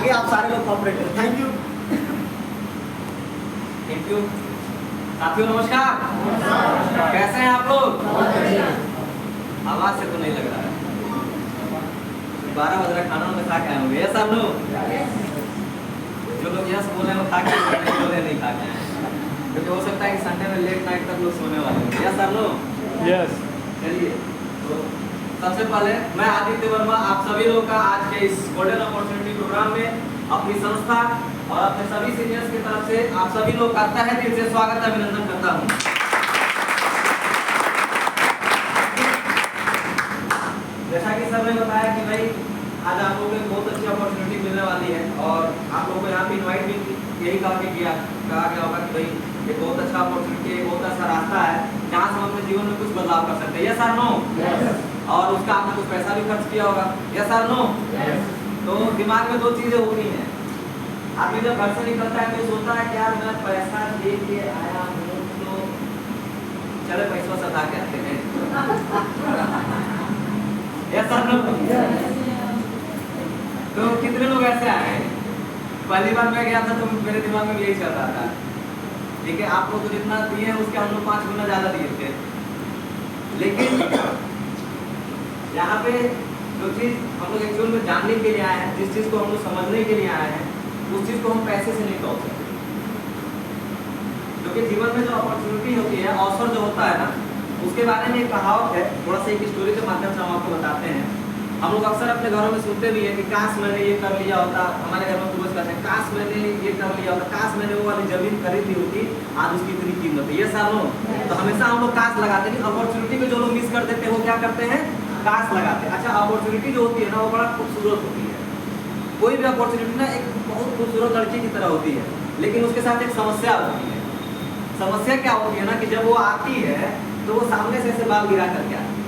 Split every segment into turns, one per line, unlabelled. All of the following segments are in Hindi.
आगे आप सारे लोग कॉपरेट करें। Thank you.
Thank you. साथियों नमस्कार। कैसे हैं आप लोग? आवाज से तो नहीं लग रहा है। 12 बज रहा, खाना में खा के आए होंगे। यस आप लोग? जो लोग यस बोले वो खा के बोले नहीं खा के आए, क्योंकि हो सकता है कि संडे में लेट नाइट तक लोग सोने वाले हैं। यस आप लोग?
यस।
चलिए, तो सबसे पहले मैं आदित्य वर्मा आप सभी लोग का आज के इस गोल्डन अपॉर्चुनिटी प्रोग्राम में अपनी संस्था और अपने सभी सीनियर्स की तरफ से आप सभी लोग का तहे दिल से स्वागत अभिनंदन करता हूँ। जैसा कि सर ने बताया कि भाई आज आप लोगों को बहुत अच्छी अपॉर्चुनिटी मिलने वाली है और आप लोगों को यहाँ पे इनवाइट भी यही कहा गया होगा कि भाई ये बहुत अच्छा अपॉर्चुनिटी है, बहुत अच्छा रास्ता है जहाँ से हम अपने जीवन में कुछ बदलाव कर सकते हैं। यस और नो? और उसका आपने कुछ पैसा भी खर्च किया होगा। यस और नो? तो दिमाग में दो चीजें होती हैं। आदमी जब घर से निकलता है तो सोचता है कि यार मैं पैसा दे के आया हूँ तो चले पैसा सदा के आते हैं। यस और नो? तो कितने लोग ऐसे आए हैं? पहली बार मैं गया था तो मेरे दिमाग में यही चल रहा था, ठीक है आप लोग तो जितना दिए हैं उसके हम लोग 5 गुना ज्यादा दिए थे। लेकिन यहाँ पे जो चीज हम लोग एक्चुअल में जानने के लिए आए हैं, जिस चीज को हम लोग समझने के लिए आए हैं, उस चीज को हम पैसे से नहीं तोड़ सकते। क्योंकि जीवन में जो अपॉर्चुनिटी होती है, अवसर जो होता है ना, उसके बारे में एक कहावत है, थोड़ा सा एक स्टोरी के माध्यम से हम आपको बताते हैं। हम लोग अक्सर अपने घरों में सुनते भी हैं कि काश मैंने ये कर लिया होता। हमारे घर में पूछ कहते हैं काश मैंने ये कर लिया होता, काश मैंने वो वाली जमीन खरीद ली होती, आज उसकी इतनी कीमत है। ये सालों तो हमेशा हम लोग काश लगाते हैं। अपॉर्चुनिटी को जो लोग मिस कर देते हैं वो क्या करते हैं? काश लगाते हैं। अच्छा, अपॉर्चुनिटी जो होती है ना वो बड़ा खूबसूरत होती है। कोई भी अपॉर्चुनिटी ना एक बहुत खूबसूरत लड़की की तरह होती है, लेकिन उसके साथ एक समस्या होती है। समस्या क्या होती है ना कि जब वो आती है तो वो सामने से बाल गिरा करके आती है।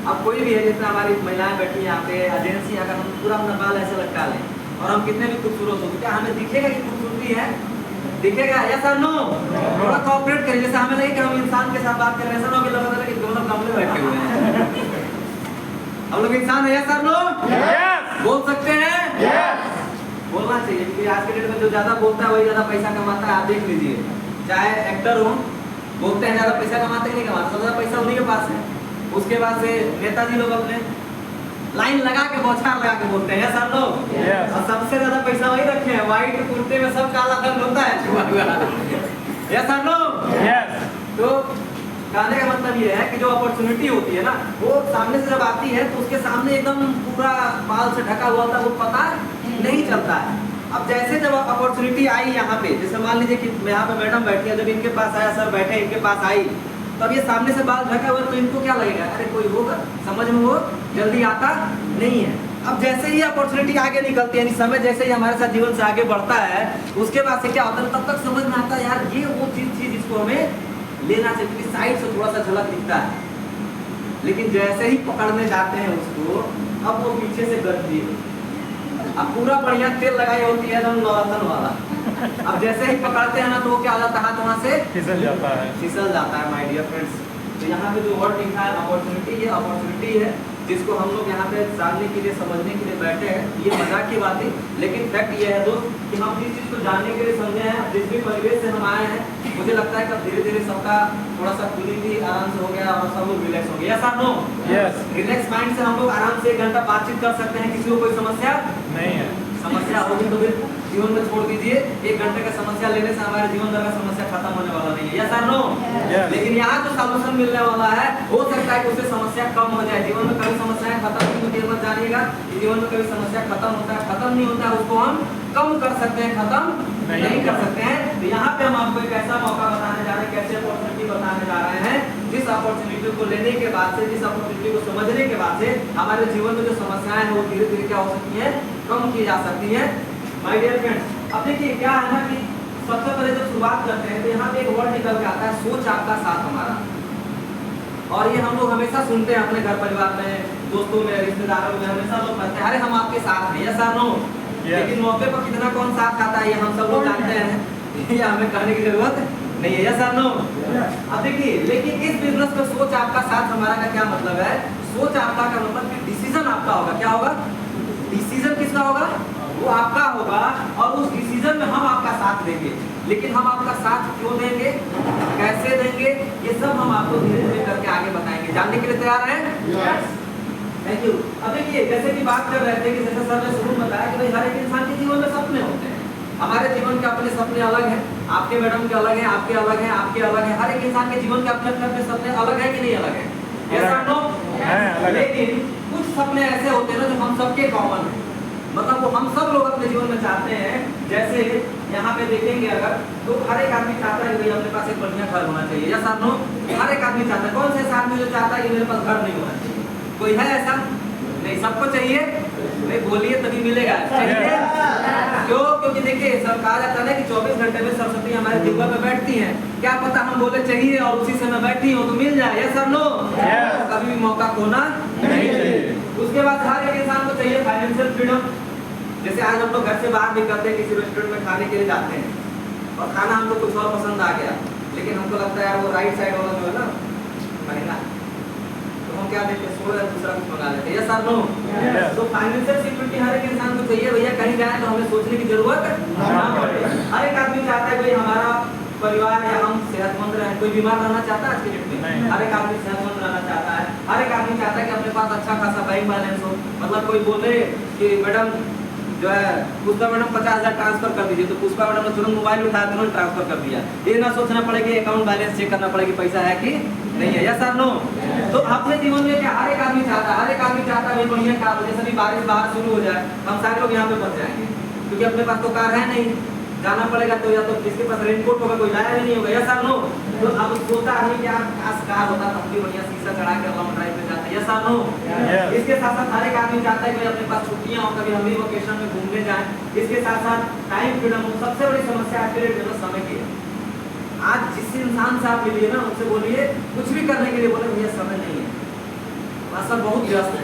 अब कोई भी है, जितना हमारी महिलाएं बैठी यहाँ पे, एजेंसी, अगर हम पूरा अपना बाल ऐसे लटका लें और हम कितने भी खूबसूरत हो, क्या हमें दिखेगा कि खूबसूरती है? दिखेगा? या सर नो? थोड़ा कोऑपरेट करिए। जैसे हमें लगे कि हम इंसान के साथ बात कर रहे हैं, ऐसा ना लगा कि दोनों कमरे बैठे हुए हैं। हम लोग इंसान है। या सर नो? बोल सकते हैं? बोलना चाहिए, क्योंकि आज के डेट में जो ज्यादा बोलता है वही ज्यादा पैसा कमाता है। आप देख लीजिए, चाहे एक्टर हो, बोलते हैं ज्यादा पैसा कमाते हैं, नहीं कमाते, सबसे ज्यादा पैसा उन्हीं के पास है। उसके बाद से नेताजी लोग अपने लाइन लगा के बौछार लगा के बोलते हैं सर लोग। और सबसे ज्यादा पैसा वही रखे हैं, व्हाइट कुर्ते में सब काला धन होता है छुआ हुआ। यस सर लोग? तो कहने का मतलब ये है कि जो अपॉर्चुनिटी होती है ना, वो सामने से जब आती है तो उसके सामने एकदम पूरा बाल से ढका हुआ था, वो पता नहीं चलता है। अब जैसे जब अपॉर्चुनिटी आई यहाँ पे, जैसे मान लीजिए कि यहाँ पे मैडम बैठी है, जब इनके पास आया, सर बैठे इनके पास आई, तब ये सामने से बाल ढका हुआ, तो इनको क्या लगेगा? अरे कोई होगा, समझ में वो जल्दी आता नहीं है। अब जैसे ही अपॉर्चुनिटी आगे निकलती है, समय जैसे ही हमारे साथ जीवन से आगे बढ़ता है, उसके बाद से क्या होता है, तब तक समझ में आता है यार ये वो चीज जिसको हमें लेना चाहिए, क्योंकि साइड से थोड़ा सा झलक दिखता है। लेकिन जैसे ही पकड़ने जाते हैं उसको, अब वो पीछे से गलती है। अब पूरा बढ़िया तेल लगाई होती है एकदम नवरत्न वाला, अब जैसे ही पकड़ते हैं ना तो वो क्या हो जाता है, हाथ वहाँ से फिसल जाता है। माय डियर फ्रेंड्स, तो यहाँ पे जो वर्ड लिखा है अपॉर्चुनिटी, ये अपॉर्चुनिटी है जिसको हम लोग यहाँ पे जानने के लिए, समझने के लिए बैठे हैं। ये मजाक की बात है, लेकिन फैक्ट ये है दोस्त कि हम जिस चीज़ को जानने के लिए समझे हैं, जिस भी परिवेश से हम आए हैं, मुझे लगता है कि धीरे धीरे सबका थोड़ा सा कूलिंग भी आराम से हो गया और सब लोग रिलैक्स हो गए। यस और नो? रिलैक्स माइंड से हम लोग आराम से 1 घंटा बातचीत कर सकते हैं, किसी को कोई समस्या नहीं है। समस्या होगी तो फिर जीवन में छोड़ दीजिए। 1 घंटे का समस्या लेने से हमारे जीवन भर का समस्या खत्म होने वाला नहीं है। यस और नो? लेकिन यहाँ जो सॉल्यूशन मिलने वाला है, हो सकता है कि उससे समस्या कम हो जाए। जीवन में कभी समस्याएं खत्म नहीं होती है, मत जानिएगा। जीवन में कभी समस्या खत्म होता है, खत्म नहीं होता है, उसको हम कम कर सकते हैं, खत्म नहीं कर सकते हैं। तो यहाँ पे हम आपको एक ऐसा मौका बताने जा रहे हैं, कैसे अपॉर्चुनिटी बताने जा रहे हैं, जिस अपॉर्चुनिटी को लेने के बाद से, जिस अपॉर्चुनिटी को समझने के बाद से हमारे जीवन में जो समस्याएं हैं वो धीरे धीरे क्या हो सकती है, कम की जा सकती है। माय डियर फ्रेंड्स, अब देखिए क्या है ना कि सबसे पहले जब शुरुआत करते हैं तो यहाँ पे एक वर्ड निकल के आता है, सोच आपका साथ हमारा। और ये हम लोग हमेशा सुनते हैं अपने घर परिवार में, दोस्तों में, रिश्तेदारों में, हमेशा लोग कहते हैं अरे हम आपके साथ हैं। यस और नो? लेकिन मौके पर कितना कौन साथ खाता है ये हम सब लोग जानते हैं, ये हमें कहने की जरूरत नहीं है। यस और नो? अब देखिए, लेकिन इस बिजनेस में सोच आपका साथ हमारा का क्या मतलब है? सोच आपका का मतलब कि डिसीजन आपका होगा। क्या होगा? डिसीजन किसका होगा? वो आपका होगा और उस डिसीजन में हम आपका साथ देंगे। लेकिन हम आपका साथ क्यों देंगे, कैसे देंगे, ये सब हम आपको धीरे धीरे करके आगे बताएंगे। जानने के लिए तैयार हैं? Thank you. अब देखिए, जैसे कि बात कर रहे थे कि जैसे सर ने शुरू में बताया कि भाई हर एक इंसान के जीवन में सपने होते हैं। हमारे जीवन के अपने सपने अलग हैं, आपके मैडम के अलग हैं, आपके अलग हैं, आपके अलग हैं। हर एक इंसान के जीवन के अपने अपने सपने अलग है कि नहीं अलग है? ऐसा नो? लेकिन कुछ सपने ऐसे होते हैं ना जो हम सबके कॉमन है, मतलब वो हम सब लोग अपने जीवन में चाहते हैं। जैसे यहाँ पे देखेंगे अगर तो हर एक आदमी चाहता है कि भाई अपने पास एक बढ़िया घर होना चाहिए। या साथ नो, हर एक आदमी चाहता है। कौन से ऐसा आदमी जो चाहता है कि मेरे पास घर नहीं होना चाहिए? कोई है ऐसा? नहीं, सबको चाहिए। नहीं, बोलिए तभी मिलेगा। चाहिए क्यों? क्योंकि देखिए सब कहा जाता है ना कि 24 घंटे में सरस्वती हमारे जीवन में बैठती हैं। क्या पता हम बोले चाहिए और उसी समय बैठी हो तो मिल जाए। यस और नो? कभी भी मौका खोना नहीं चाहिए। उसके बाद हर एक इंसान को चाहिए फाइनेंशियल फ्रीडम। जैसे आज हम लोग घर से बाहर निकलते हैं, किसी रेस्टोरेंट में खाने के लिए जाते हैं और खाना हमको कुछ और पसंद आ गया, लेकिन हमको लगता है यार वो राइट साइड वाला जो है ना महंगा, तो हम क्या देखते हैं, सोच दूसरा कुछ मंगा लेते हैं। यस और नो? तो फाइनेंशियल सिक्योरिटी हर एक इंसान को चाहिए। भैया कहीं जाए तो हमें सोचने की जरूरत ना पड़े। हर एक आदमी चाहता है भाई हमारा परिवार या हम सेहतमंद रहे। कोई बीमार रहना चाहता है आज के डेट में? हर एक आदमी सेहतमंद रहना चाहता है। हर एक आदमी चाहता है कि अपने पास अच्छा खासा बैंक बैलेंस हो। मतलब कोई बोले कि मैडम जो है पुष्पा मैडम 50,000 ट्रांसफर कर दीजिए, तो पुष्पा मैडम ने तुरंत मोबाइल उठाया, तुरंत ट्रांसफर कर दिया। ये ना सोचना पड़े कि अकाउंट बैलेंस चेक करना पड़ेगा पैसा है कि नहीं है। यस और नो? तो अपने जीवन में क्या हर एक आदमी चाहता है? हर एक आदमी चाहता है भाई बढ़िया कार हो। जैसे भी बारिश बाहर शुरू हो जाए हम सारे लोग यहाँ पे फंस जाएंगे, क्योंकि अपने पास तो कार है नहीं, जाना पड़ेगा। तो या तो किसके पास रेनकोट होगा, कोई लाया भी नहीं होगा। यस और नो? तो अब सोचता आदमी क्या खास कार होता तो हम भी बढ़िया शीशा चढ़ा के लॉन्ग ड्राइव पे जाते। यस और नो? इसके साथ साथ हर एक आदमी चाहता है कि अपने पास छुट्टियां हो, कभी हम भी वेकेशन में घूमने जाएं। इसके साथ साथ टाइम फ्रीडम हो। सबसे बड़ी समस्या आज के डेट में समय की है। आज जिस इंसान से आप मिलिए ना उनसे बोलिए कुछ भी करने के लिए, बोले भैया समय नहीं है, सब बहुत व्यस्त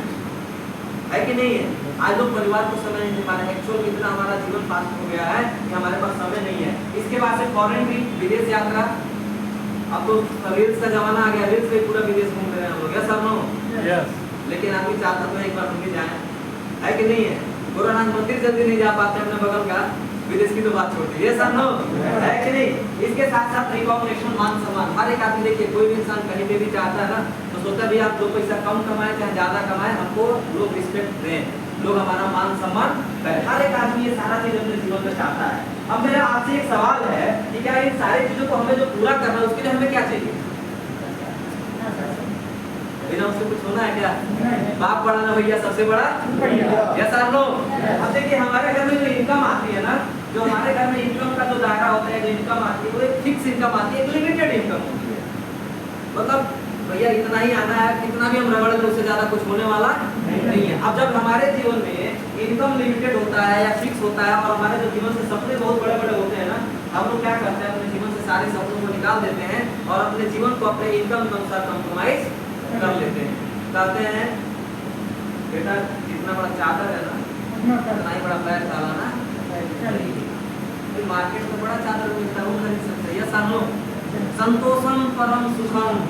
है कि नहीं है? आज लोग परिवार को समय नहीं दे पा रहे। एक्चुअल इतना हमारा जीवन फास्ट हो गया है कि हमारे पास समय नहीं है। इसके बाद से फॉरेन ट्रिप, विदेश यात्रा। अब तो रील्स का जमाना आ गया, रील्स पे पूरा विदेश घूम रहे हैं हम लोग। यस और नो? लेकिन आदमी चाहता तो एक बार हम भी जाए, है कि नहीं है? गोरखनाथ मंदिर जल्दी नहीं जा पाते अपने बगल का, विदेश की तो बात छोड़ दी। यस और नो? है कि नहीं? इसके साथ साथ रिकॉग्निशन, मान सम्मान। हर एक आदमी देखिए कोई भी इंसान कहीं पे भी चाहता है ना तो सोचता भी आप 2 पैसा कम कमाए चाहे ज्यादा कमाए, हमको लोग रिस्पेक्ट दें, लोग हमारा मान सम्मान करें। हर एक आदमी ये सारा चीज अपने जीवन में चाहता है। अब मेरा आपसे एक सवाल है कि क्या इन सारी चीजों को हमें जो पूरा करना है उसके लिए हमें क्या चाहिए? बिना उससे कुछ होना है क्या? बाप बड़ा ना भैया सबसे बड़ा। यस और नो? अब देखिए हमारे घर में जो इनकम आती है ना, जो हमारे घर में इनकम का जो दायरा होता है, जो इनकम आती है वो एक फिक्स इनकम आती है, एक लिमिटेड इनकम होती है। मतलब भैया इतना ही आना है, कितना भी हम रगड़ लें उससे ज्यादा कुछ होने वाला नहीं है। अब जब हमारे जीवन में इनकम लिमिटेड होता है या फिक्स होता है और हमारे जो जीवन से सपने बहुत बड़े बड़े होते हैं ना, हम लोग क्या करते हैं, अपने जीवन से सारे सपनों को निकाल देते हैं और अपने जीवन को अपने इनकम के अनुसार कॉम्प्रोमाइज कर लेते हैं। कहते हैं बेटा जितना बड़ा चादर है ना उतना ही बड़ा पैर डालना नहीं। मार्केट में बड़ा चादर मिलता है वो खरीद सकते हैं। यस और नो? संतोषम परम सुखम।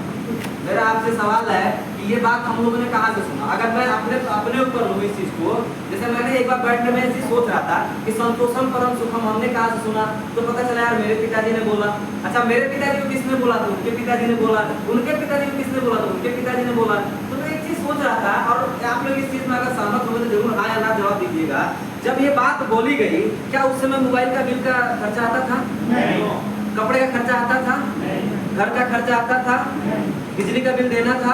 मेरा आपसे सवाल है कि ये बात हम लोगों ने कहाँ से सुना? अगर मैं अपने ऊपर लूँ इस चीज को, जैसे मैंने एक बार बैठने में ऐसी सोच रहा था कि संतोषम परम सुखम हमने कहाँ से सुना, तो पता चला यार मेरे पिताजी ने बोला। अच्छा मेरे पिताजी को किसने बोला? तो उनके पिताजी ने बोला। उनके पिताजी को किसने बोला? तो उनके पिताजी ने बोला। तो मैं एक चीज सोच रहा था, और आप लोग इस चीज में अगर सहमत होंगे तो जरूर हाँ या ना जवाब दीजिएगा। जब ये बात बोली गई, क्या उस समय मोबाइल का बिल का खर्चा आता था? नहीं। कपड़े का खर्चा आता था? नहीं। घर का खर्चा आता था? नहीं। बिजली का बिल देना था?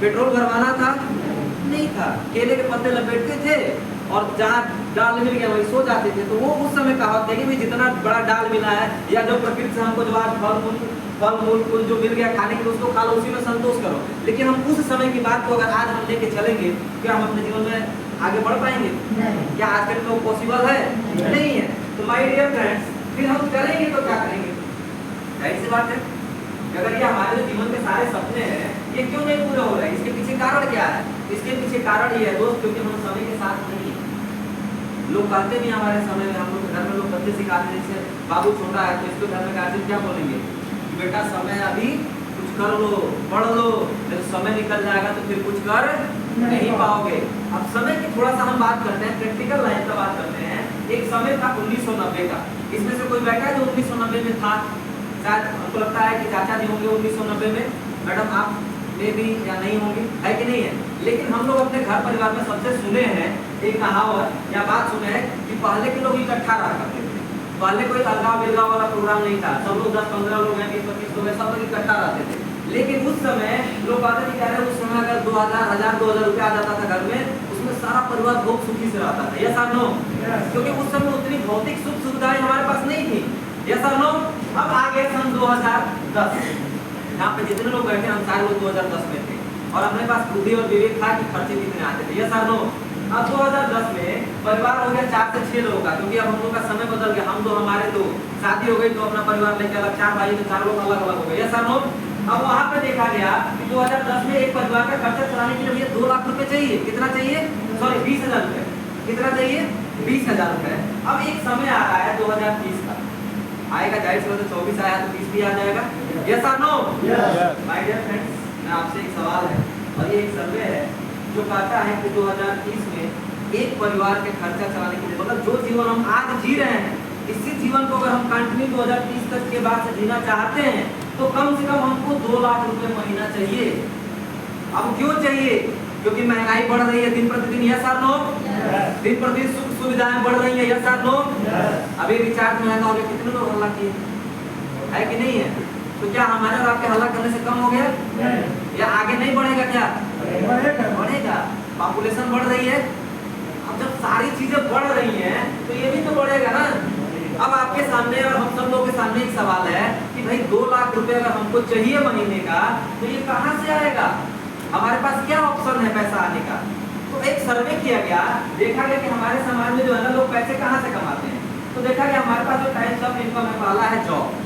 पेट्रोल भरवाना था? नहीं था। केले के पत्ते लपेटते थे और जहाँ डाल मिल गया वही सो जाते थे। तो वो उस समय कहावत है कि भाई जितना बड़ा डाल मिला है या जो प्रकृति से हमको जो आज फल मूल कुल जो मिल गया खाने के लिए उसको खा लो, उसी में संतोष करो। लेकिन हम उस समय की बात को अगर आज हम लेके चलेंगे, क्या हम अपने जीवन में आगे बढ़ पाएंगे? क्या आज के तो पॉसिबल है? नहीं है। तो माय डियर फ्रेंड्स, फिर हम करेंगे तो क्या करेंगे? जाहिर सी बात है अगर ये हमारे जो जीवन के सारे सपने हैं ये क्यों नहीं पूरे हो रहे हैं, इसके पीछे कारण क्या है? इसके पीछे कारण ये है दोस्त, क्योंकि हम समय के साथ नहीं है। लोग कहते भी हमारे समय में, हम लोग घर में लोग बच्चे सिखाते हैं, जैसे बाबू छोटा है तो इसको घर में गार्जियन क्या बोलेंगे कि बेटा समय अभी कुछ कर लो, पढ़ लो, जब समय निकल जाएगा तो फिर कुछ कर नहीं पाओगे। अब समय की थोड़ा सा हम बात करते हैं, प्रैक्टिकल लाइफ का बात करते हैं। एक समय था 1990 का, इसमें से कोई बैठा है जो 1990 में था? शायद हमको लगता है कि चाचा जी होंगे 1990 में, मैडम आप में भी या नहीं होंगे, है कि नहीं है? लेकिन हम लोग अपने घर परिवार में सबसे सुने हैं एक कहावत या बात सुने हैं कि पहले के लोग इकट्ठा रहा करते थे। पहले कोई अलगाव बिलगाव वाला प्रोग्राम नहीं था, सब लोग 10-15 लोग हैं, 20-25 लोग हैं, सब लोग इकट्ठा रहते थे। लेकिन उस समय लोग बातें नहीं कह रहे, उस समय अगर 2000 रुपया आ जाता था घर में, उसमें सारा परिवार बहुत सुखी से रहता था। यस और नो? क्योंकि उस समय उतनी भौतिक सुख सुविधाएं हमारे पास नहीं थी। यस और नो? अब आ गए सन 2010, यहाँ पे जितने लोग बैठे हम सारे लोग 2010 में थे और अपने पास बुद्धि और विवेक था कि खर्चे कितने आते थे। यस और नो? अब 2010 में परिवार हो गया 4 से 6 लोगों का, क्योंकि अब हम लोग का समय बदल गया। हम दो, हमारे दो, शादी हो गई तो अपना परिवार लेके अलग, 4 भाई तो 4 लोग अलग अलग हो गए। यस और नो? अब वहाँ पे देखा गया कि 2010 में एक परिवार का खर्चा चलाने के लिए 2 लाख रुपए चाहिए। कितना चाहिए? सॉरी 20,000 रुपए। कितना चाहिए? 20,000 रुपए। अब एक समय आ रहा है 2030 का, आएगा जाहिर सी बात है, 24 आया तो 30 भी आ जाएगा। यस और नो? माय डियर फ्रेंड्स, मैं आपसे एक सवाल है और ये एक सर्वे है जो कहता है कि 2030 में एक परिवार के खर्चा चलाने के लिए, मतलब जो जीवन हम आज जी रहे हैं, इसी जीवन को अगर हम कंटिन्यू 2030 तक के बाद से जीना चाहते हैं तो कम से कम हमको 2 लाख रुपए महीना चाहिए। अब क्यों चाहिए? क्योंकि महंगाई बढ़ रही है दिन प्रतिदिन। यस और नो? दिन प्रतिदिन सुख सुविधाएं बढ़ रही है। यस और नो? अभी रिचार्ज महंगा हो गया, कितने लोग हल्ला किए, है कि नहीं है? तो क्या हमारे और आपके हल्ला करने से कम हो गया या आगे नहीं बढ़ेगा? क्या बढ़ेगा? पॉपुलेशन बढ़ रही है। अब जब सारी चीजें बढ़ रही हैं तो ये भी तो बढ़ेगा ना। अब आपके सामने और हम सब लोगों के सामने एक सवाल है कि भाई 2 लाख रुपए अगर हमको चाहिए महीने का तो ये कहाँ से आएगा? हमारे पास क्या ऑप्शन है पैसा आने का? तो एक सर्वे किया गया, देखा गया कि हमारे समाज में जो है ना, लोग पैसे कहाँ से कमाते हैं। तो देखा गया हमारे पास जो टाइप्स ऑफ इनकम है, पहला है जॉब,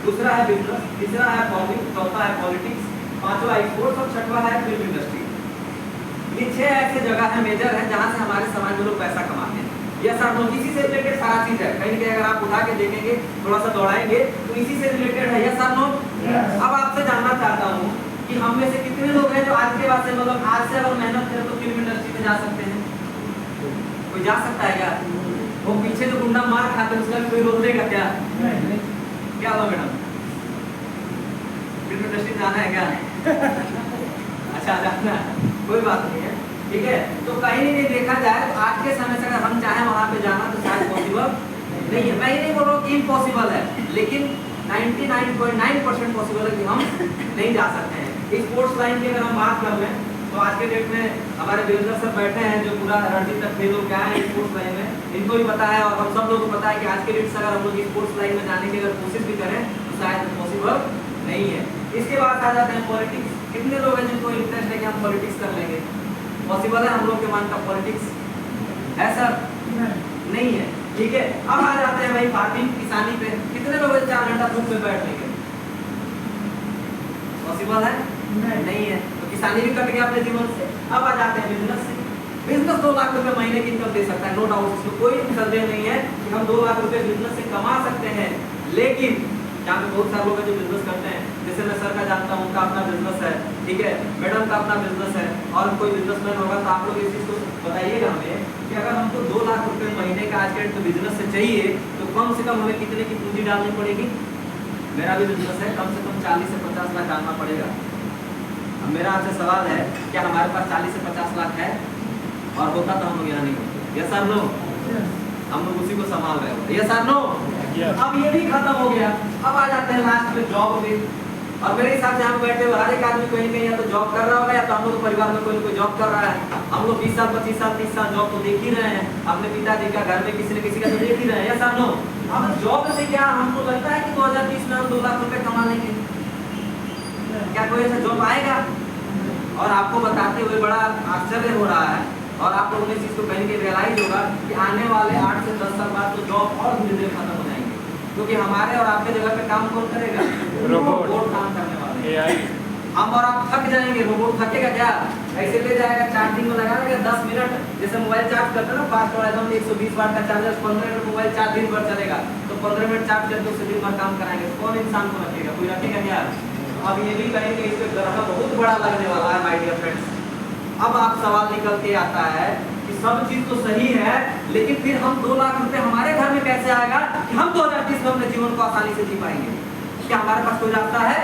दूसरा है बिजनेस, तीसरा है फॉर्मिंग, चौथा है पॉलिटिक्स, पांचवा स्पोर्ट्स और छठवा है फिल्म इंडस्ट्री। ये 6 ऐसे जगह है, मेजर है, जहाँ से हमारे समाज में लोग पैसा कमाते हैं। यस और नो? इसी से रिलेटेड सारा चीज है, कहीं कहीं अगर आप उठा के देखेंगे, थोड़ा सा दौड़ाएंगे तो इसी से रिलेटेड है। यस और नो? अब आपसे जानना चाहता हूँ कि हम में से कितने लोग हैं जो आज के बाद से, मतलब आज से अगर मेहनत करें तो फिल्म इंडस्ट्री में जा सकते हैं? कोई जा सकता है क्या? वो पीछे जो गुंडा मार खाते हैं उसका भी कोई रोक देगा क्या? क्या हुआ मैडम, फिल्म इंडस्ट्री जाना है क्या? अच्छा जाना, कोई बात नहीं है, ठीक है। तो कहीं नहीं देखा जाए तो आज के समय से अगर हम चाहें वहां पे जाना तो शायद पॉसिबल नहीं है। मैं ये नहीं बोल रहा हूँ कि इम्पॉसिबल है, लेकिन 99.9% पॉसिबल है कि हम नहीं जा सकते हैं। स्पोर्ट्स लाइन की अगर हम बात कर लें तो आज के डेट में हमारे वीरेंद्र सर बैठे हैं जो पूरा रणजी तक खेल क्या है स्पोर्ट्स लाइन में, इनको भी पता है और हम सब लोग को पता है कि आज के डेट से अगर हम लोग स्पोर्ट्स लाइन में जाने की अगर कोशिश भी करें तो शायद पॉसिबल नहीं है। इसके बाद आ जाते हैं पॉलिटिक्स। कितने लोग हैं जिनको इंटरेस्ट है कि हम पॉलिटिक्स कर लेंगे? पॉसिबल है हम लोग के मन का पॉलिटिक्स? है सर? नहीं है, ठीक है। अब आ जाते हैं भाई फार्मिंग, किसानी पे। कितने लोग 4 घंटा धूप में बैठ लेंगे? पॉसिबल है? नहीं है। तो किसानी भी कट गया अपने जीवन से। अब आ जाते हैं बिजनेस से। बिजनेस 2 लाख रुपए महीने की इनकम दे सकता है, नो डाउट, इसमें कोई संदेह नहीं है कि हम 2 लाख रुपए बिजनेस से कमा सकते हैं। लेकिन यहाँ पे बहुत सारे लोग हैं जो बिजनेस करते हैं, जैसे मैं सर का जानता हूँ, उनका अपना बिजनेस है, ठीक है, मैडम का अपना बिजनेस है, और कोई बिजनेसमैन होगा तो आप लोग इस चीज़ को बताइएगा हमें कि अगर हमको 2 लाख रुपए महीने का आज के डेट में बिजनेस से चाहिए तो कम से कम हमें कितने की पूंजी डालनी पड़ेगी? मेरा भी बिजनेस है, कम से कम 40 से 50 लाख डालना पड़ेगा। अब मेरा आपसे सवाल है, क्या हमारे पास 40 से 50 लाख है? और होता तो हम लोग यहाँ नहीं होते। यस और नो? हम लोग उसी को संभाल रहे होते। यस और नो? अब ये भी खत्म हो गया। अब आ जाते हैं लास्ट में जॉब पे। और मेरे हिसाब से यहाँ बैठे हुए हर एक आदमी कहीं कहीं या तो जॉब कर रहा होगा या तो हम लोग परिवार में कोई जॉब कर रहा है। हम लोग 20 साल 25 साल 30 साल जॉब तो देख ही रहे हैं, अपने पिताजी का, घर में किसी न किसी का तो देख ही रहे हैं। यस और नो? अब जॉब से क्या हमको लगता है कि 2030 में हम 2 लाख रुपए कमा लेंगे? क्या कोई ऐसा जॉब आएगा? और आपको बताते हुए बड़ा आश्चर्य हो रहा है और आप लोगों ने इस चीज़ को कहीं के रियलाइज होगा कि आने वाले 8 से 10 साल बाद तो जॉब और धीरे धीरे खत्म हो जाएंगे, क्योंकि हमारे और आपके जगह पे काम कौन करेगा? रोबोट काम करने वाले। AI। हम और आप थक जाएंगे, रोबोट थकेगा क्या? ऐसे ले जाएगा, चार्जिंग में लगा देगा 10 मिनट, जैसे मोबाइल चार्ज करते हैं ना फास्ट वाला एकदम 120 वाट का चार्जर, 15 मिनट मोबाइल चार्ज दिन भर चलेगा, तो 15 मिनट चार्ज करके उससे दिन भर काम कराएंगे। तो कौन इंसान को रखेगा? कोई रखेगा क्या? अब ये भी कहेंगे इस पे ग्रह बहुत बड़ा लगने वाला है माय डियर फ्रेंड्स। अब आप सवाल निकल के आता है कि सब चीज तो सही है, लेकिन फिर हम 2 लाख रुपए हमारे घर में कैसे आएगा कि हम 2030 में अपने जीवन को आसानी से जी पाएंगे? क्या हमारे पास कोई रास्ता है?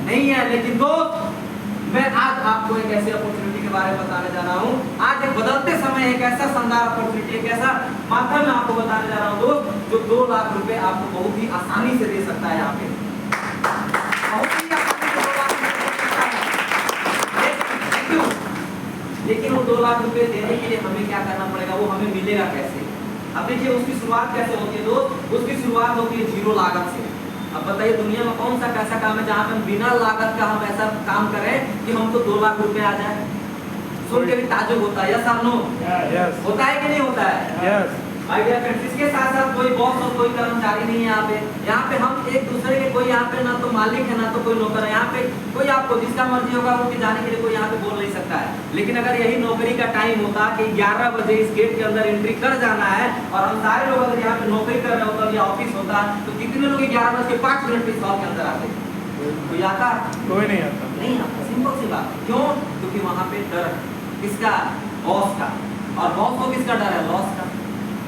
नहीं है। लेकिन दोस्त, मैं आज आपको एक ऐसी अपॉर्चुनिटी के बारे में बताने जा रहा हूँ। आज एक बदलते समय एक ऐसा शानदार अपॉर्चुनिटी, एक ऐसा माध्यम मैं आपको बताने जा रहा हूँ दोस्त, जो 2 लाख रुपए आपको बहुत ही आसानी से दे सकता है। यहाँ पे बहुत ही आसानी से 2 लाख रुपए दे सकता है। लेकिन वो 2 लाख रुपए देने के लिए हमें क्या करना पड़ेगा, वो हमें मिलेगा कैसे? अब देखिए उसकी शुरुआत कैसे होती है दोस्त? उसकी शुरुआत होती है 0 लागत से। अब बताइए दुनिया में कौन सा कैसा काम है जहाँ पे हम बिना लागत का हम ऐसा काम करें कि हमको 2 लाख रुपए आ जाए? सुन के भी ताजुब होता है, यस और नो? होता है कि नहीं होता है?
यस।
भाई फ्रेंड्स, इसके साथ साथ कोई बॉस और कोई कर्मचारी नहीं है यहाँ पे। यहाँ पे हम एक दूसरे के, कोई यहाँ पे ना तो मालिक है ना तो कोई नौकर है। यहाँ पे कोई आपको जिसका मर्जी होगा वो जाने के लिए कोई यहाँ पे बोल नहीं सकता है। लेकिन अगर यही नौकरी का टाइम होता कि 11 बजे इस गेट के अंदर एंट्री कर जाना है और हम सारे लोग अगर यहाँ पे नौकरी कर रहे होता या ऑफिस होता, तो कितने लोग 11:05 पे इस हॉल के अंदर आते? कोई आता?
कोई नहीं आता।
नहीं आता। सिंपल सी बात। क्यों? क्योंकि वहाँ पे डर किसका? बॉस का। और बॉस को किसका डर है? लॉस का।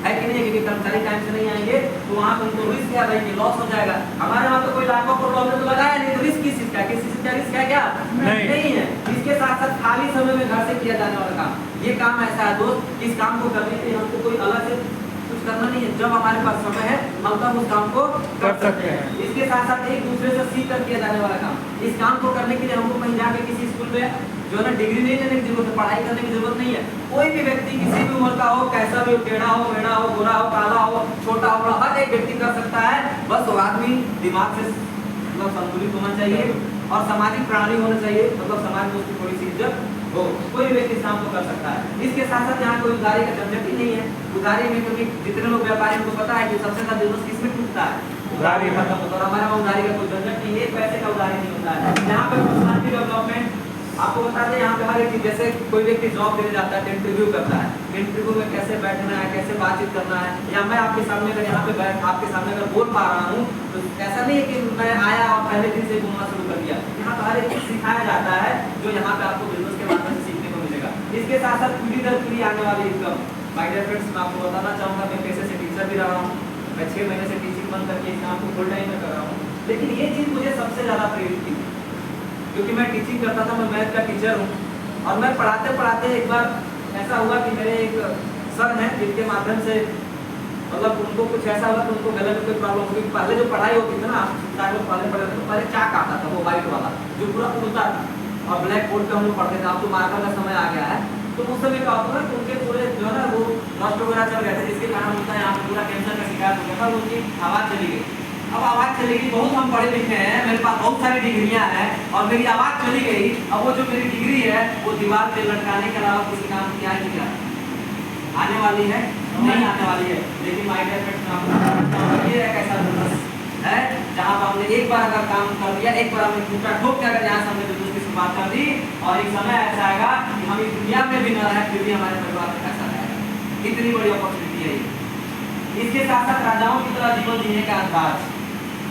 है कि नहीं? क्योंकि कर्मचारी टाइम से नहीं आएंगे तो वहाँ पे उनको रिस्क है भाई कि लॉस हो जाएगा। हमारे वहाँ तो कोई लाखों करोड़ों में तो लगाया नहीं, तो रिस्क किस चीज का? किसी चीज का रिस्क है क्या? नहीं है। इसके साथ साथ खाली समय में घर से किया जाने वाला काम, ये काम ऐसा है दोस्त, इस काम को करने के लिए हमको कोई अलग से कुछ करना नहीं है। जब हमारे पास समय है हम तब उस काम को कर सकते हैं। इसके साथ साथ एक दूसरे से सीख कर किया जाने वाला काम। इस काम को करने के लिए हमको कहीं जाके किसी स्कूल में जो है ना डिग्री नहीं लेने की जरूरत है, पढ़ाई करने की जरूरत नहीं है। कोई भी व्यक्ति किसी भी उम्र का हो, कैसा भी हो, टेढ़ा हो, मेढ़ा हो, गोरा हो, काला हो, छोटा हो, बड़ा, हर एक व्यक्ति कर सकता है। बस वो आदमी दिमाग से मतलब संतुलित होना चाहिए और सामाजिक प्राणी होना चाहिए, मतलब समाज में उसकी थोड़ी सी इज्जत हो। कोई भी व्यक्ति इस काम को कर सकता है। इसके साथ साथ यहाँ कोई उधारी का झंझट ही नहीं है। उधारी में क्योंकि जितने लोग व्यापारी को पता है कि सबसे ज्यादा बिजनेस किसमें टूटता है? उधारी खत्म होता है। हमारे वहाँ उधारी का कोई झंझट नहीं है, पैसे का उधारी नहीं होता है। यहाँ पे पर्सनालिटी डेवलपमेंट आपको बता दें, यहाँ पे हर एक चीज, जैसे कोई व्यक्ति जॉब देने जाता है तो इंटरव्यू करता है, इंटरव्यू में कैसे बैठना है, कैसे बातचीत करना है, या मैं आपके सामने अगर यहाँ पे बैठ आपके सामने अगर बोल पा रहा हूँ तो ऐसा नहीं है कि मैं आया और पहले दिन से बोलना शुरू कर दिया। यहाँ पे हर एक चीज सिखाया जाता है जो यहाँ पे आपको बिजनेस के माध्यम से सीखने को मिलेगा। इसके साथ साथ पीढ़ी दर पीढ़ी आने वाली इनकम। माय डियर फ्रेंड्स, मैं आपको बताना चाहूँगा मैं पेशे से टीचर भी रहा हूँ। मैं 6 महीने से टीचिंग बंद करके इस काम को फुल टाइम में कर रहा हूँ। लेकिन ये चीज़ मुझे सबसे ज़्यादा प्रेरित की क्योंकि मैं टीचिंग करता था, मैं मैथ का टीचर हूँ और मैं पढ़ाते पढ़ाते एक बार ऐसा हुआ कि मेरे एक सर हैं जिनके माध्यम से मतलब उनको कुछ ऐसा हुआ कि उनको गले में कोई प्रॉब्लम हुई। पहले जो पढ़ाई होती थी ना, आप लोग पहले पढ़े थे तो पहले चाक आता था, वो वाइट वाला जो पूरा उड़ता था और ब्लैक बोर्ड पे हम लोग पढ़ते थे। अब तो मार्कर का समय आ गया है, तो उस समय क्या होता है कि उनके पूरे जो है ना वो नष्ट वगैरह चल गए थे, जिसके कारण उनका यहाँ पे पूरा कैंसर का शिकार हो गया था। उनकी आवाज़ चली गई। अब आवाज़ चली गई, बहुत हम पढ़े लिखे हैं, मेरे पास बहुत सारी डिग्रियां हैं और मेरी आवाज़ चली गई। अब वो जो मेरी डिग्री है वो दीवार पे लटकाने के अलावा किसी काम की क्या नहीं आने वाली है, नहीं आने वाली है। लेकिन माय डियर फ्रेंड्स, ये एक ऐसा बिजनेस है जहाँ पर हमने एक बार अगर काम कर लिया, एक बार हमने टूटा ठोक के अगर यहाँ से हमने बिजनेस की शुरुआत कर दी और एक समय ऐसा आएगा कि हम इस दुनिया में भी न रहे फिर भी हमारे परिवार में पैसा रहेगा। इतनी बड़ी अपॉर्चुनिटी है ये। इसके साथ साथ राजाओं की तरह जीवन जीने का अंदाज,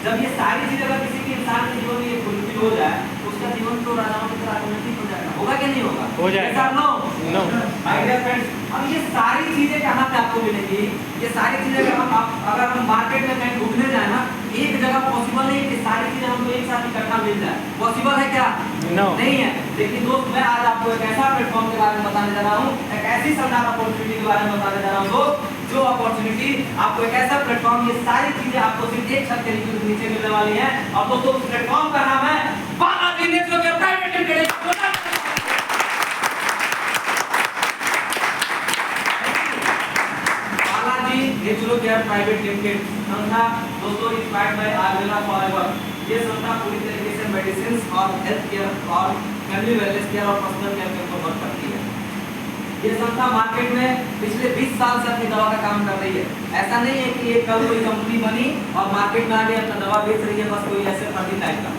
जब ये सारी चीजें अगर किसी के इंसान के जीवन में ये फुलफिल हो जाए तो उसका जीवन तो राजाओं की तरह ऑटोमेटिक हो जाएगा। होगा कि नहीं होगा?
हो जाएगा।
नो माय डियर फ्रेंड्स, अब ये सारी चीजें कहाँ पे आपको मिलेंगी? ये सारी चीजें अगर हम मार्केट में कहीं घूमने जाए ना, एक जगह पॉसिबल नहीं है कि सारी चीजें हमको एक साथ इकट्ठा मिल जाए। पॉसिबल है क्या? नहीं है। लेकिन दोस्त, मैं आज आपको एक ऐसा प्लेटफॉर्म के बारे में बताने जा रहा हूँ, एक ऐसी शानदार अपॉर्चुनिटी के बारे में बताने जा रहा हूँ दोस्त, जो अपॉर्चुनिटी आपको एक ऐसा प्लेटफॉर्म, ये सारी चीजें आपको सिर्फ एक छत के नीचे मिलने वाली है। और दोस्तों उस प्लेटफॉर्म का नाम है Balaji natural private limited. Balaji natural care private limited संस्था दोस्तों इंस्पायर्ड बाय आयुर्वेदा फॉरएवर। ये संस्था पूरी तरीके से मेडिसिन और हेल्थ केयर और फैमिली वेलनेस केयर और पर्सनल केयर के ऊपर वर्क करती है। ये संस्था मार्केट में पिछले 20 साल से अपनी दवा का काम कर रही है। ऐसा नहीं है कि ये कल कोई कंपनी बनी और मार्केट में आके अपना दवा बेच रही है, बस कोई ऐसे फर्जी टाइप का।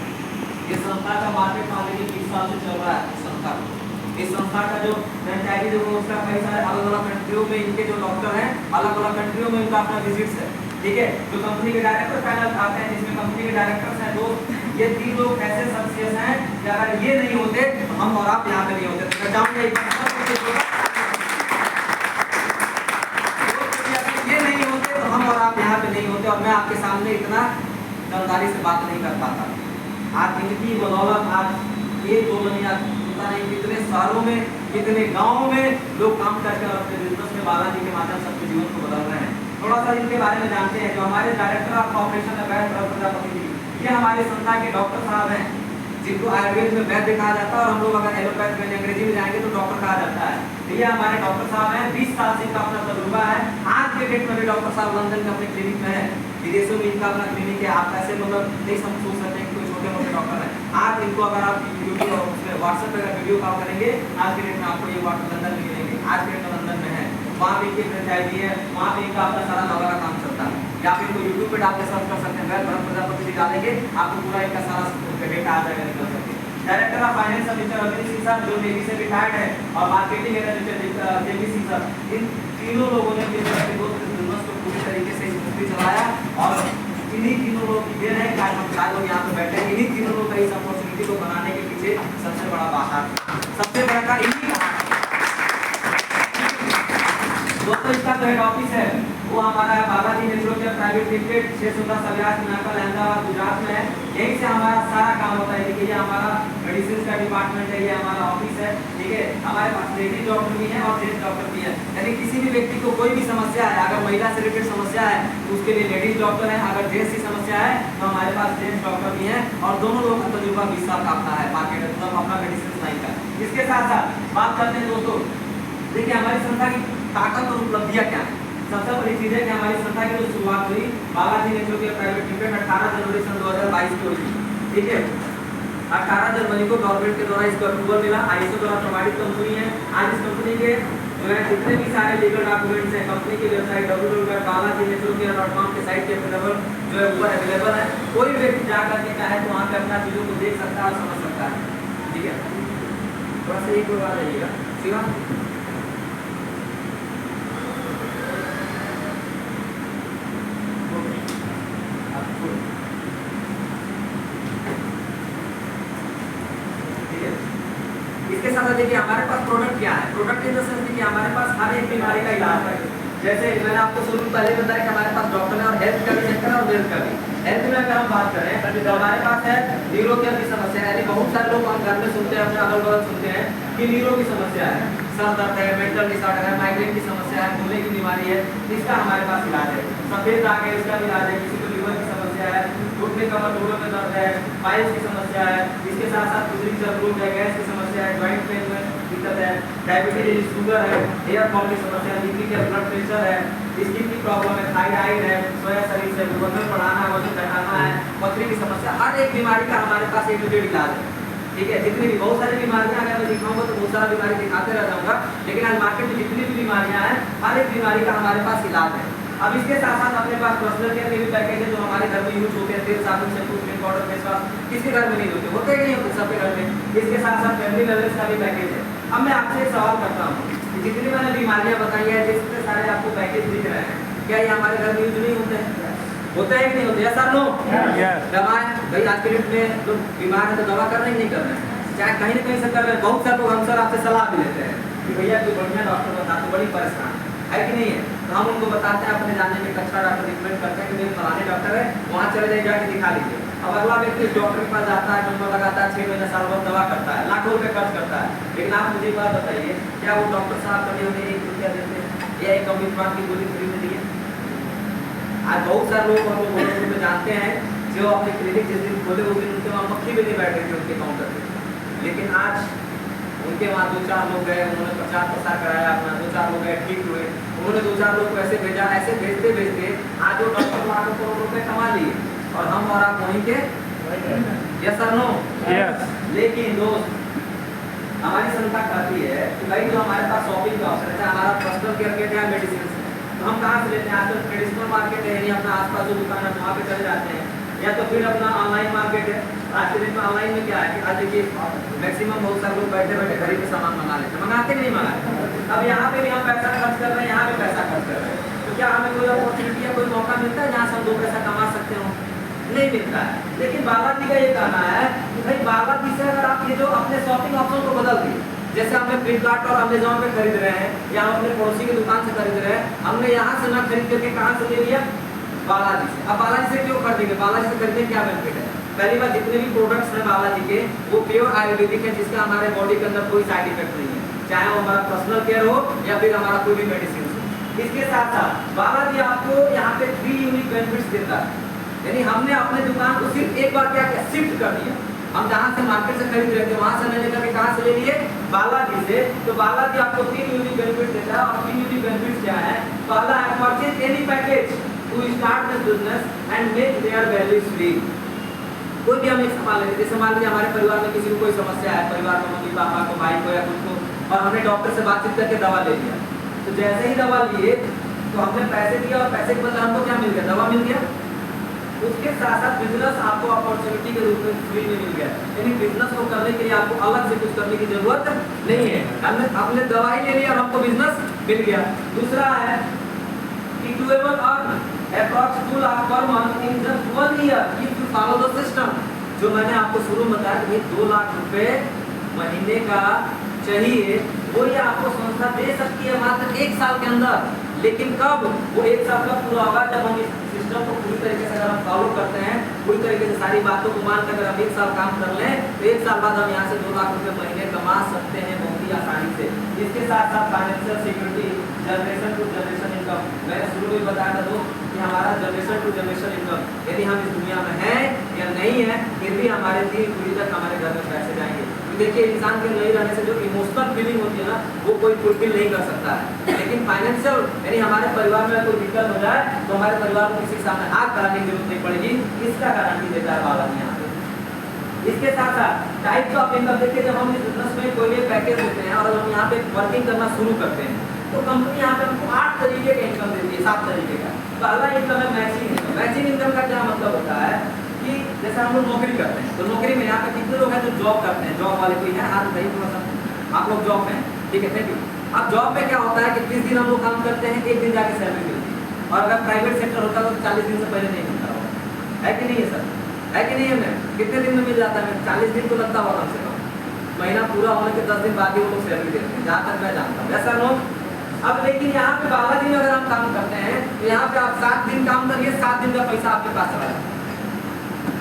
ये संस्था का मार्केट में आने के 20 साल से चल रहा है। संस्था इस संस्था का जो फ्रेंचाइजी जो उसका कई सारे अलग अलग कंट्रियों में इनके जो डॉक्टर हैं, अलग अलग कंट्रियों में इनका अपना विजिट्स है। ठीक है, जो कंपनी के डायरेक्टर पैनल आते हैं जिसमें कंपनी के डायरेक्टर्स हैं दोस्त, ये 3 लोग ऐसे शख्सियत हैं कि अगर ये नहीं होते तो हम और आप यहाँ पे नहीं होते। तो मैं चाहूँगा नहीं होते और मैं आपके सामने इतना समझदारी से बात नहीं कर पाता। आज इनकी बदौलत आज एक दो महीना पता नहीं कितने शहरों में कितने गाँव में लोग काम करके और अपने बिजनेस में बालाजी के माध्यम से अपने जीवन को बदल रहे हैं। थोड़ा सा इनके बारे में जानते हैं। जो हमारे डायरेक्टर ऑफ ऑपरेशन है वैद्य प्रजापति जी, ये हमारे संस्था के डॉक्टर साहब हैं, जिनको आयुर्वेद में वैद्य कहा जाता है और हम लोग अगर एलोपैथ में अंग्रेजी में जाएंगे तो डॉक्टर कहा जाता है। तो ये हमारे डॉक्टर साहब हैं, 20 साल से इनका अपना तजुर्बा है। आज के डेट में भी डॉक्टर साहब लंदन में अपने क्लिनिक में है, विदेशों में इनका अपना क्लिनिक है। आप ऐसे मतलब नहीं सोच सकते हैं कि कोई छोटे मोटे डॉक्टर है। आज इनको अगर आप यूट्यूब और उसमें व्हाट्सएप पर अगर वीडियो कॉल करेंगे, आज के डेट में आपको ये लंदन में मिलेंगे। आज के डेट में लंदन में है, वहाँ भी इनकी फ्रेंचाइजी है, वहाँ पे इनका अपना सारा दवा का काम चलता है। या फिर इनको यूट्यूब पे डाल के सर्च कर सकते हैं, वैद्य प्रजापति जी डालेंगे आपको पूरा इनका सारा डेटा आ जाएगा, निकल सकते हैं। Director of finance mister Amit Singh साहब, जो नेवी से रिटायर्ड है, और मार्केटिंग एडिटर जेपी सिंह साहब, इन तीनों लोगों ने मिलकर के बिजनेस को पूरी तरीके से स्मूथली चलाया। और इन्हीं तीनों लोगों की देन है कि आज हम 4 लोग यहाँ पे बैठे हैं। इन्हीं तीनों लोगों का इस अपॉर्चुनिटी को बनाने के पीछे सबसे बड़ा बात, सबसे बड़ा का इन्हीं का दोस्तों। इसका जो हेड ऑफिस है वो हमारा बालाजी नेचुरोपैथ प्राइवेट लिमिटेड 610 सव्यास नाका अहमदाबाद गुजरात में है। यहीं से हमारा सारा काम होता है। देखिए ये हमारा मेडिसिन का डिपार्टमेंट है, ये हमारा ऑफिस है, ठीक है। हमारे पास लेडीज डॉक्टर भी है और जेंट्स डॉक्टर भी है। यानी किसी भी व्यक्ति को कोई भी समस्या है, अगर महिला से रिलेटेड समस्या है तो उसके लिए लेडीज डॉक्टर है, अगर जेंट्स की समस्या है तो हमारे पास जेंट्स डॉक्टर भी है। और दोनों लोगों का तजुर्बा 20 साल का अपना है मार्केट, मतलब अपना मेडिसिन लाइन का। इसके साथ साथ बात करते हैं दोस्तों, देखिए हमारी संस्था की ताकत और उपलब्धियां क्या है। सबसे बड़ी चीज है कि हमारी संस्था की जो शुरुआत हुई बालाजी नेचुरोपैथ प्राइवेट लिमिटेड 18 जनवरी सन 2022 को हुई, ठीक है। 18 जनवरी को गवर्नमेंट के द्वारा इसको अप्रूवल मिला, आईएसओ द्वारा प्रमाणित कंपनी है। आज इस कंपनी के जो है जितने भी सारे लीगल डॉक्यूमेंट्स हैं, कंपनी की वेबसाइट www.balajineturopathy.com के साइट के अवेलेबल जो है ऊपर अवेलेबल है। कोई व्यक्ति जा करके चाहे तो वहाँ पे अपना चीजों को देख सकता है और समझ सकता है, ठीक है। थोड़ा सा एक बार जाइएगा शिवा। इसके साथ देखिए हमारे पास प्रोडक्ट क्या है। प्रोडक्ट इन द सेंस कि हमारे पास हर एक बीमारी का इलाज है। जैसे मैंने आपको शुरू पहले बताया कि हमारे पास डॉक्टर है और हेल्थ का भी सेक्टर है और वेल्थ का भी। हेल्थ में अगर हम बात करें तो हमारे पास है न्यूरो केयर की समस्या है। यानी बहुत सारे लोग हम घर में सुनते हैं, अपने अगल बगल सुनते हैं कि न्यूरो की समस्या है, सर दर्द है, मेंटल डिसऑर्डर है, माइग्रेन की समस्या है, भूलने की बीमारी है, इसका हमारे पास इलाज है। सफेद दाग है, इसका भी इलाज है। किसी को लीवर की समस्या है, घुटने कमर जोड़ों में दर्द है, पाइल्स की समस्या है, इसके साथ साथ दूसरी जरूरत है, गैस की समस्या है, जॉइंट पेन में दिक्कत है, डायबिटीज, शुगर है, हेयर फॉल की समस्या, बीपी का ब्लड प्रेशर है, स्किन की प्रॉब्लम है, थायराइड है, सोया शरीर से वजन बढ़ाना है, वजन घटाना है, पथरी की समस्या, हर एक बीमारी का हमारे पास एक इलाज है, ठीक है। जितनी भी बहुत सारी बीमारियां अगर मैं दिखाऊंगा तो बहुत सारा बीमारी दिखाते रह जाऊंगा, लेकिन आज मार्केट में जितनी भी बीमारियां हैं हर एक बीमारी का हमारे पास इलाज है। अब इसके साथ साथ अपने पास पर्सनल केयर के भी पैकेज है जो हमारे घर में यूज होते हैं। तेल, साबुन, shampoo, cream powder, face wash किसके घर में नहीं होते कि नहीं होते, सबके घर में। इसके साथ साथ फैमिली वेलनेस का भी पैकेज है। अब मैं आपसे एक सवाल करता हूँ, जितनी मैंने बीमारियां बताई है, जितने सारे आपको पैकेज दिख रहे हैं, क्या ये हमारे घर में यूज नहीं होते हैं? होते हैं कि नहीं होते? सर नो दवाएं भाई आज के डेट में लोग बीमार है तो दवा कर रहे हैं, नहीं कर रहे हैं, चाहे कहीं ना कहीं से कर रहे हैं। बहुत सारे लोग हम सर आपसे सलाह भी लेते हैं कि भैया कोई बढ़िया डॉक्टर बताते, बड़ी परेशान है कि नहीं है, तो हम उनको बताते हैं, अपने जानने में अच्छा डॉक्टर रिकमेंड करते हैं कि मेरे फलाने डॉक्टर है, वहाँ चले जाइए, जाके दिखा लीजिए। अब अगला व्यक्ति डॉक्टर के पास जाता है, नंबर लगाता है, 6 महीने साल भर दवा करता है, लाखों रुपए खर्च करता है, लेकिन आप मुझे एक बात बताइए, क्या वो डॉक्टर साहब कभी हमें 1 रुपया देते हैं या एक अमृतपान की गोली फ्री में दिए? आज बहुत सारे लोग हम लोग जानते हैं जो अपने क्लिनिक जिस दिन खोले उस दिन उनके वहाँ मक्खी भी नहीं बैठ रही थी उनके काउंटर पे, लेकिन आज उनके वहाँ 2-4 लोग गए, उन्होंने प्रचार प्रसार कराया अपना, 2-4 लोग गए, ठीक हुए, उन्होंने 2-4 लोग को ऐसे भेजा, ऐसे भेजते भेजते आज वो डॉक्टर लाखों करोड़ रुपए कमा लिए और हम और आप वहीं के। Yes sir no? लेकिन दोस्त हमारी संस्था कहती है कि भाई जो हमारे पास शॉपिंग का ऑप्शन है, हमारा पर्सनल केयर के क्या मेडिसिन है, तो हम कहाँ से लेते हैं? आजकल ट्रेडिशनल मार्केट है, यानी अपना आसपास जो दुकान है वहाँ पे चले जाते हैं, या तो फिर अपना ऑनलाइन मार्केट है। आज के दिन में ऑनलाइन में क्या है कि आज देखिए मैक्सिमम बहुत सारे लोग बैठे बैठे घर पे सामान मंगा लेते हैं, मंगाते नहीं मंगाते। अब यहाँ पे भी हम पैसा खर्च कर रहे हैं, यहाँ पे पैसा खर्च कर रहे हैं, तो क्या हमें कोई अपॉर्चुनिटी या कोई मौका मिलता है जहाँ से हम 2 पैसा कमा सकते हो? नहीं मिलता है। लेकिन बालाजी का ये कहना है कि भाई बालाजी से अगर आप ये जो अपने शॉपिंग ऑप्शन को बदल दिए, जैसे हमने फ्लिपकार्ट और अमेजोन पे खरीद रहे हैं या हम अपने पड़ोसी की दुकान से खरीद रहे हैं, हमने यहाँ से ना खरीद करके कहाँ से ले लिया? बालाजी से। अब बालाजी से क्यों खरीदेंगे? बालाजी से खरीदने क्या बेनिफिट है? पहली बार जितने भी प्रोडक्ट्स हैं बालाजी के वो प्योर आयुर्वेदिक है, जिसका हमारे बॉडी के अंदर कोई साइड इफेक्ट नहीं है, चाहे वो हमारा पर्सनल केयर हो या फिर हमारा कोई भी मेडिसिन हो। इसके साथ साथ बालाजी आपको यहाँ पे 3 यूनिक बेनिफिट्स देता है। यानी हमने अपने दुकान को सिर्फ एक बार क्या शिफ्ट कर दिया। हम जहाँ से मार्केट से खरीद रहे थे वहां से नहीं लेकर के कहाँ से ले लिए? बालाजी से। तो बालाजी आपको 3 यूनिक बेनिफिट देता है। और 3 यूनिक बेनिफिट क्या है? पहला है purchase any package to start this business and make their value free. कोई भी हम एक सामान लेते, जैसे मान लीजिए हमारे परिवार में किसी को कोई समस्या है, परिवार में मम्मी पापा को, भाई को या कुछ को, और हमने डॉक्टर से बातचीत करके दवा ले लिया। तो जैसे ही दवा लिए तो हमने पैसे दिया और पैसे के बदले हमको क्या मिल गया? दवा मिल गया। उसके साथ साथ बिजनेस आपको अपॉर्चुनिटी के रूप में फ्री में मिल गया। यानी बिजनेस को करने के लिए आपको अलग से कुछ करने की जरूरत नहीं है। हमने दवाई ले ली और हमको बिजनेस मिल गया। दूसरा है कि to able earn approx 2 lakh per month in just 1 year if you follow the system. जो मैंने आपको शुरू में बताया कि 2 लाख रुपए महीने का चाहिए, वो ये आपको संस्था दे सकती है मात्र 1 साल के अंदर। लेकिन कब? वो 1 साल का पूरा होगा जब हम इस सिस्टम को पूरी तरीके से अगर हम फॉलो करते हैं, पूरी तरीके से सारी बातों को मानकर अगर हम 1 साल काम कर लें तो 1 साल बाद हम यहाँ से 2 लाख रुपए महीने कमा सकते हैं बहुत ही आसानी से। इसके साथ साथ financial security, generation to generation income. मैंने शुरू में बताया था कि हमारा जनरेशन टू जनरेशन इनकम, यदि हम इस दुनिया में हैं या नहीं है, फिर भी हमारे 3 पीढ़ी तक हमारे घर में पैसे जाएंगे। देखिए इंसान के नहीं रहने से जो इमोशनल फीलिंग होती है ना, वो कोई फुलफिल नहीं कर सकता है। लेकिन फाइनेंशियल यानी हमारे परिवार में कोई दिक्कत हो जाए तो हमारे परिवार को किसी के सामने हाथ कराने की जरूरत नहीं पड़ेगी। इसका गारंटी देता है बालाजी यहाँ पे। इसके साथ साथ टाइप्स ऑफ इनकम देखिए, जब हम इस बिजनेस में कोई भी पैकेज देते हैं और हम यहाँ पे वर्किंग करना शुरू करते हैं तो कंपनी यहाँ पे हमको 8 तरीके का इनकम देती है, 7 तरीके का। पहला इनकम है मैचिंग इनकम। मैचिंग इनकम का क्या मतलब होता है कि जैसे हम लोग नौकरी करते हैं तो नौकरी में यहाँ पे कितने लोग हैं जो जॉब करते हैं? जॉब वाले कोई है? हाथ उठाइए थोड़ा सा। आप लोग जॉब में हैं, ठीक है, थैंक यू। अब जॉब में क्या होता है कि 30 दिन हम लोग काम करते हैं, 1 दिन जाके सैलरी मिलती है। और अगर प्राइवेट सेक्टर होता है तो 40 दिन से पहले नहीं मिलता होगा। है कि नहीं है सर? है कि नहीं है? मैम कितने दिन में मिल जाता है? 40 दिन तो लगता होगा कम से कम। महीना पूरा होने के 10 दिन बाद ही वो लोग सैलरी देते हैं, जहाँ तक मैं जानता हूँ। ऐसा लोग अब लेकिन यहाँ पे बालाजी में अगर हम काम करते हैं तो यहाँ पे आप 7 दिन काम करिए, 7 दिन का पैसा आपके पास चला जाए।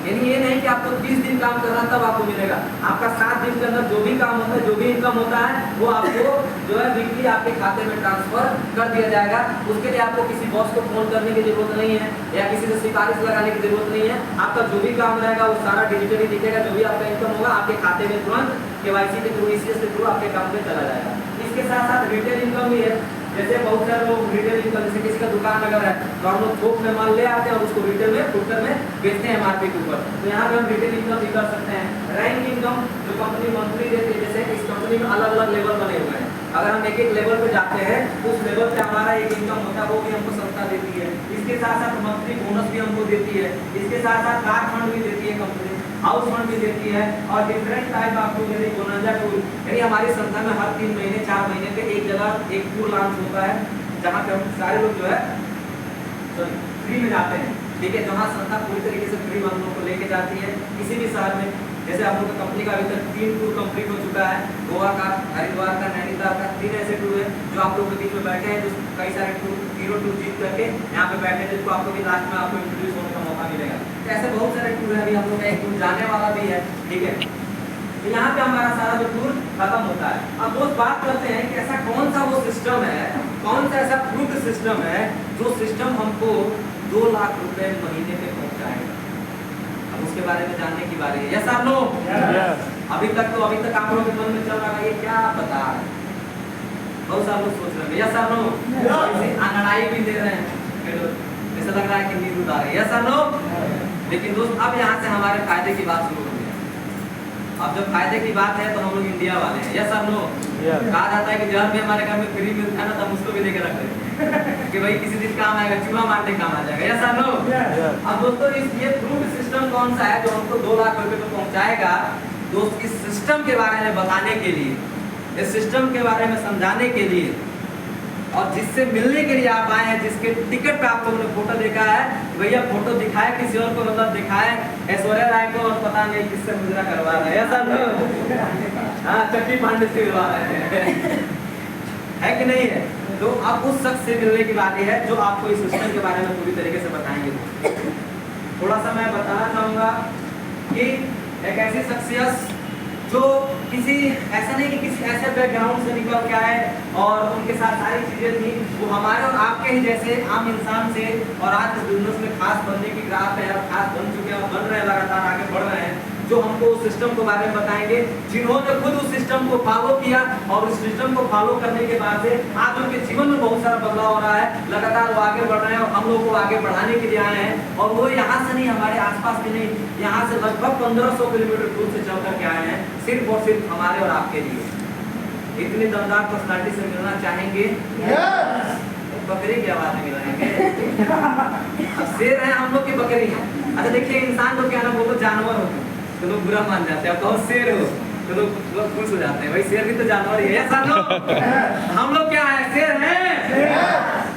यानी ये नहीं कि आपको 30 दिन काम करना तब आपको मिलेगा। आपका 7 दिन के अंदर जो भी काम होता है, जो भी इनकम होता है, वो आपको जो है वीकली आपके खाते में ट्रांसफर कर दिया जाएगा। उसके लिए आपको किसी बॉस को फोन करने की जरूरत नहीं है या किसी से सिफारिश लगाने की जरूरत नहीं है। आपका जो भी काम रहेगा वो सारा डिजिटली दिखेगा। जो भी आपका इनकम होगा आपके खाते में तुरंत KYC के थ्रू, ECS के थ्रू आपके अकाउंट में चला जाएगा। इसके साथ साथ रिटेल इनकम भी है। जैसे बहुत सारे लोग रिटेल इनकम, जैसे किसी का दुकान अगर है तो हम लोग थोक में माल ले आते हैं और उसको रिटेल में फुटकर में बेचते हैं MRP के ऊपर। तो यहाँ पे हम रिटेल इनकम भी कर सकते हैं। रैंक इनकम जो कंपनी मंथली देती है, जैसे इस कंपनी में अलग अलग लेवल बने हुए हैं। अगर हम एक लेवल पे जाते हैं उस लेवल पे हमारा एक इनकम होता है, वो भी हमको संस्था देती है। इसके साथ साथ मंथली बोनस भी हमको देती है। इसके साथ साथ कार फंड भी देती है कंपनी, हाउस फंड भी देती है और डिफरेंट टाइप आपको जैसे बोनंजा टूर। यानी हमारी संस्था में हर 3 महीने 4 महीने पे एक जगह एक टूर लॉन्च होता है जहाँ पे हम सारे लोग जो है फ्री में जाते हैं, ठीक है। जहाँ संस्था पूरी तरीके से फ्री हम लोग को लेके जाती है किसी भी शहर में। जैसे आप लोग का कंपनी का अभी तक 3 टूर कंप्लीट हो चुका है, गोवा का, हरिद्वार का, नैनीताल का। 3 ऐसे टूर है जो आप लोग के बीच में बैठे हैं, जो कई सारे टूर तीनों टूर जीत करके यहाँ पे बैठे हैं, जिसको आपको भी लास्ट में आपको इंट्रोड्यूस होने का मौका मिलेगा। तो ऐसे बहुत सारे टूर है। अभी हम लोग का एक टूर जाने वाला भी है, ठीक है। तो यहाँ पे हमारा सारा जो टूर खत्म होता है। अब दोस्त बात करते हैं कि ऐसा कौन सा वो सिस्टम है, कौन सा ऐसा प्रूफ सिस्टम है जो सिस्टम हमको 2 लाख रुपए महीने पे पहुंचाएगा। अब उसके बारे में जानने की बारी है। यस आप लोग? अभी तक आप लोगों के मन में चल रहा है ये क्या बता रहा है, बहुत सारे लोग सोच रहे हैं। यस आप लोग? अंगड़ाई भी दे रहे हैं, ऐसा लग रहा है कि नींद उतार रही है। यस आप लोग? लेकिन दोस्त अब यहाँ से हमारे फायदे की बात शुरू होती है। अब जब फायदे की बात है तो हम लोग इंडिया वाले हैं। यस आप लोग? कहा जाता है कि जहर भी हमारे घर में फ्री मिलता है ना, तो हम उसको भी लेके रख देते कि भाई किसी दिन काम आएगा, चूहा मारने काम आ जाएगा। यस आप लोग? अब दोस्तों ये प्रूफ सिस्टम कौन सा है जो हमको 2 लाख रुपए पे पहुंचाएगा? दोस्त इस सिस्टम के बारे में बताने के लिए, इस सिस्टम के बारे में समझाने के लिए और जिससे मिलने के लिए आप आए हैं, जिसके टिकट पे आप लोगों ने फोटो देखा है, भैया फोटो दिखाए किसी और को, मतलब दिखाए ऐश्वर्या राय को और पता नहीं किससे मुजरा करवा रहे हैं। ऐसा हाँ चक्की पांडे से करवा रहे हैं है कि नहीं है? तो अब उस शख्स से मिलने की बात है जो आपको इस सिस्टम के बारे में पूरी तरीके से बताएंगे। थोड़ा सा मैं बताना चाहूँगा कि एक ऐसी शख्सियत जो किसी ऐसा नहीं कि किसी ऐसे बैकग्राउंड से निकल के आए और उनके साथ सारी चीज़ें थी, वो हमारे और आपके ही जैसे आम इंसान से और आज इस बिजनेस में खास बनने की राह पे है, खास बन चुके हैं और बन रहे हैं, लगातार आगे बढ़ रहे हैं, जो हमको उस सिस्टम के बारे में बताएंगे, जिन्होंने खुद उस सिस्टम को फॉलो किया और उस सिस्टम को फॉलो करने के बाद से आज उनके जीवन में बहुत सारा बदलाव हो रहा है, लगातार वो आगे बढ़ रहे हैं और हम लोग को आगे बढ़ाने के लिए आए हैं। और वो यहाँ से नहीं, हमारे आसपास के नहीं, यहाँ से लगभग 1500 किलोमीटर दूर से चल करके आए हैं, सिर्फ और सिर्फ हमारे और आपके लिए। इतनी दमदार पर्सनालिटी से मिलना चाहेंगे? बकरी की आवाज में मिलाएंगे। अब शेर है, हम लोग की बकरी है। अच्छा देखिए, इंसान लोग क्या ना, वो तो जानवर होते हैं तो लोग बुरा मान जाते हैं, बहुत शेर हो तो लोग खुश हो जाते हैं, भाई शेर भी तो जानवर ही है। हम लोग क्या है, शेर हैं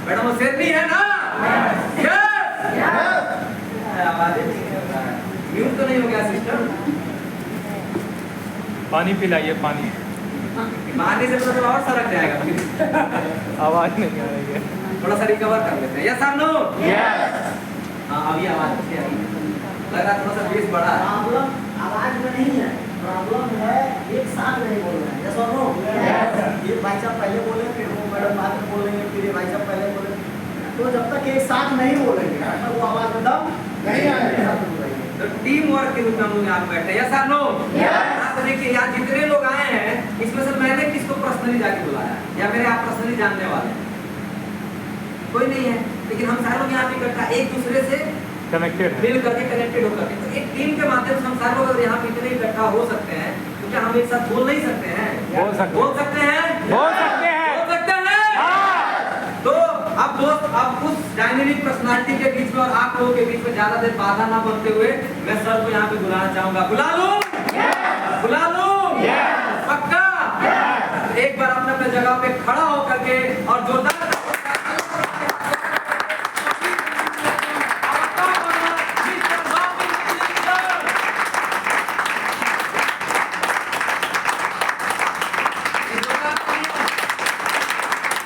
मैडम, वो शेर नहीं है ना? आवाज म्यूट तो नहीं हो गया सिस्टम?
पानी पिलाइए, पानी
मारने से तो और सरक जाएगा फिर।
आवाज नहीं आ रही है,
थोड़ा सा रिकवर कर लेते हैं। यस और नो? हाँ अभी आवाज अच्छी आई, लगा थोड़ा सा बेस बढ़ा है।
प्रॉब्लम आवाज में नहीं है, प्रॉब्लम है एक साथ नहीं बोल रहे हैं। यस और नो? ये भाई साहब पहले बोले, फिर वो मैडम बाद में बोलेंगे, फिर ये भाई साहब पहले बोले, तो जब तक एक साथ नहीं बोलेंगे तब तक वो आवाज में दम नहीं आएगा।
तो टीम वर्क के रूप में हम लोग यहाँ बैठे हैं। यस और नो? आप देखिए यहाँ जितने लोग आए हैं, इसमें से मैंने किसको पर्सनली जाके बुलाया या मेरे आप पर्सनली जानने वाले हैं? कोई नहीं है, लेकिन हम सारे लोग यहाँ पे इकट्ठा एक दूसरे से
कनेक्टेड है,
मिल करके कनेक्टेड होकर के, तो एक टीम के माध्यम से हम सारे लोग अगर यहाँ पे इतने इकट्ठा हो सकते हैं, तो क्या हम एक साथ बोल नहीं सकते हैं?
बोल सकते
बोल सकते हैं,
बोल सकते हैं,
बोल सकते हैं। तो अब दोस्त, अब उस डायनेमिक पर्सनालिटी के बीच में और आप लोगों के बीच में ज्यादा देर बाधा ना बनते हुए मैं सर को यहाँ पे बुलाना चाहूंगा। बुला लूं? बुला लूं? पक्का? एक बार अपने अपने जगह पे खड़ा होकर के और जोरदार